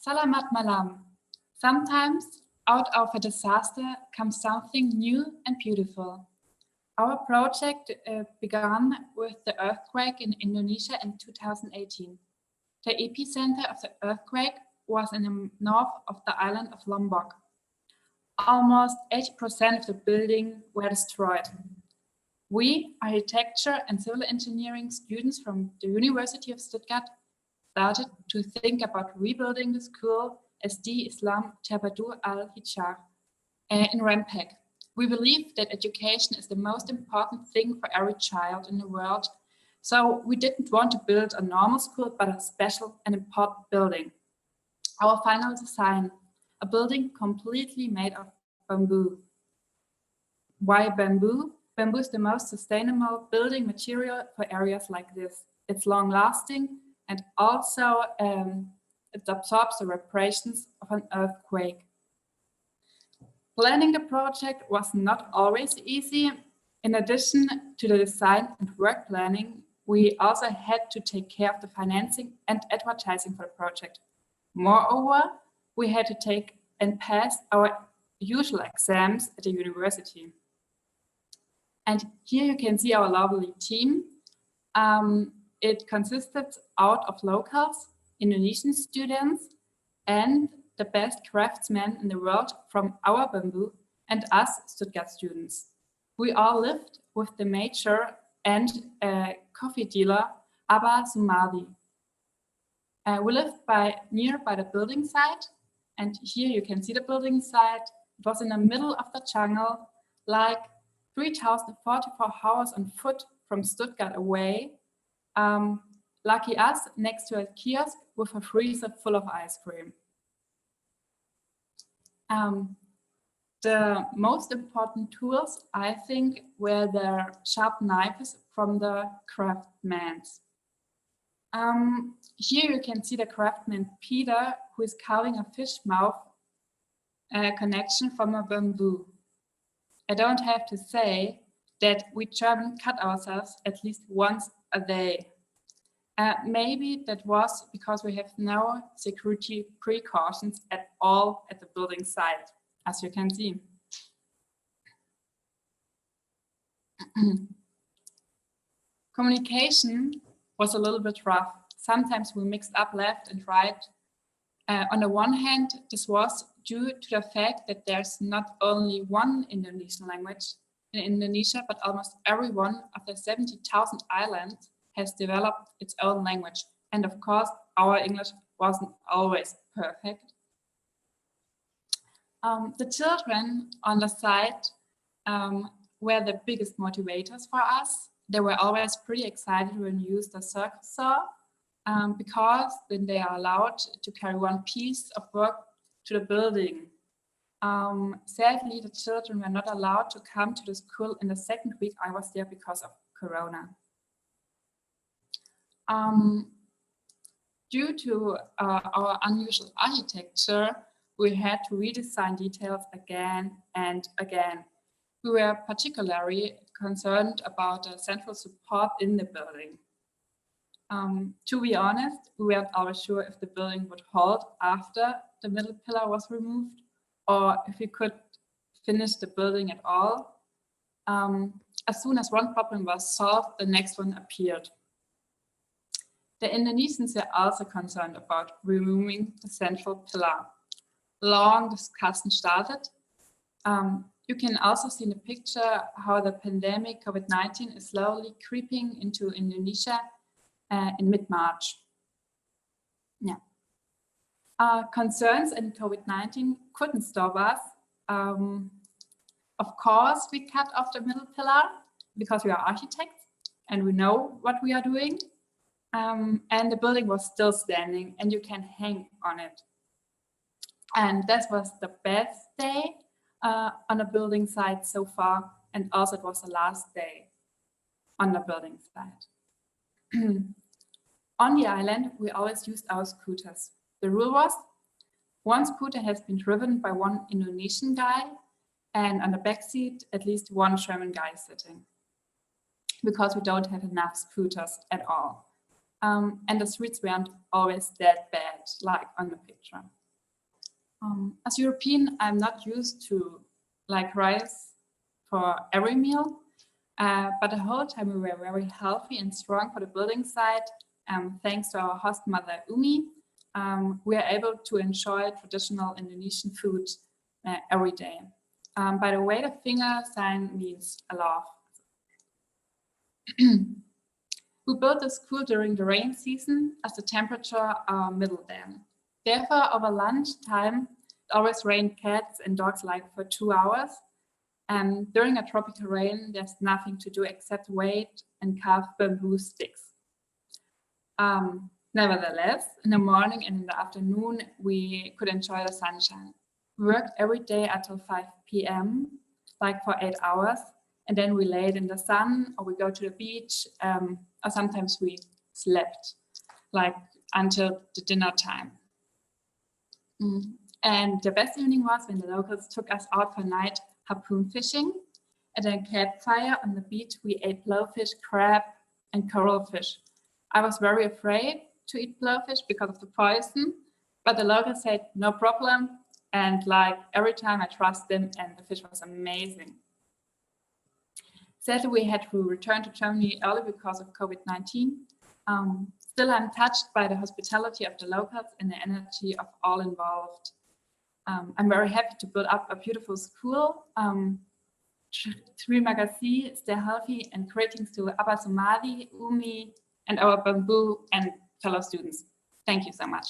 Salamat malam. Sometimes out of a disaster comes something new and beautiful. Our project began with the earthquake in Indonesia in 2018. The epicenter of the earthquake was in the north of the island of Lombok. Almost 80% of the building were destroyed. We, architecture and civil engineering students from the University of Stuttgart, started to think about rebuilding the school as the Islam Tabadu al-Hijab in Rampeg. We believe that education is the most important thing for every child in the world, so we didn't want to build a normal school, but a special and important building. Our final design, a building completely made of bamboo. Why bamboo? Bamboo is the most sustainable building material for areas like this. It's long-lasting and also it absorbs the repercussions of an earthquake. Planning the project was not always easy. In addition to the design and work planning, we also had to take care of the financing and advertising for the project. Moreover, we had to take and pass our usual exams at the university. And here you can see our lovely team. It consisted out of locals, Indonesian students, and the best craftsmen in the world from our bamboo and us Stuttgart students. We all lived with the mayor and coffee dealer Abba Sumavi. We lived nearby the building site, and here you can see the building site. It was in the middle of the jungle, like 3,044 hours on foot from Stuttgart away. Lucky us, next to a kiosk with a freezer full of ice cream. The most important tools, I think, were the sharp knives from the craftsmen. Here you can see the craftsman Peter, who is carving a fish mouth connection from a bamboo. I don't have to say that we Germans cut ourselves at least once a day. Maybe that was because we have no security precautions at all at the building site, as you can see. Communication was a little bit rough. Sometimes we mixed up left and right. On the one hand, this was due to the fact that there's not only one Indonesian language in Indonesia, but almost every one of the 70,000 islands has developed its own language. And of course, our English wasn't always perfect. The children on the site were the biggest motivators for us. They were always pretty excited when we used the circus saw because then they are allowed to carry one piece of work to the building. Sadly, the children were not allowed to come to the school in the second week I was there because of Corona. Due to our unusual architecture, we had to redesign details again and again. We were particularly concerned about the central support in the building. To be honest, we weren't always sure if the building would hold after the middle pillar was removed, or if we could finish the building at all. As soon as one problem was solved, the next one appeared. The Indonesians were also concerned about removing the central pillar. Long discussion started. You can also see in the picture how the pandemic COVID-19 is slowly creeping into Indonesia in mid-March. Yeah. Concerns in COVID-19 couldn't stop us. Of course, we cut off the middle pillar because we are architects and we know what we are doing. And the building was still standing and you can hang on it. And that was the best day on the building site so far. And also it was the last day on the building site. On the island, we always used our scooters. The rule was one scooter has been driven by one Indonesian guy and on the back seat, at least one German guy sitting, because we don't have enough scooters at all. and the streets weren't always that bad, like on the picture. As European, I'm not used to like rice for every meal, but the whole time we were very healthy and strong for the building site. Thanks to our host mother Umi, we are able to enjoy traditional Indonesian food every day. By the way, the finger sign means a love. We built the school during the rain season as the temperature are middle then. Therefore, over lunchtime, it always rained cats and dogs like for 2 hours. And during a tropical rain, there's nothing to do except wait and carve bamboo sticks. Nevertheless, in the morning and in the afternoon, we could enjoy the sunshine. We worked every day until 5 p.m., like for 8 hours. And then we laid in the sun, or we go to the beach, or sometimes we slept, like until the dinner time. And the best evening was when the locals took us out for night harpoon fishing. At a campfire on the beach, we ate blowfish, crab, and coral fish. I was very afraid to eat blowfish because of the poison, but the locals said no problem. And like every time I trust them, and the fish was amazing. Sadly, we had to return to Germany early because of COVID-19. Still, I'm touched by the hospitality of the locals and the energy of all involved. I'm very happy to build up a beautiful school. Terima kasih, stay healthy, and greetings to Abba Somali, Umi, and our bamboo and fellow students. Thank you so much.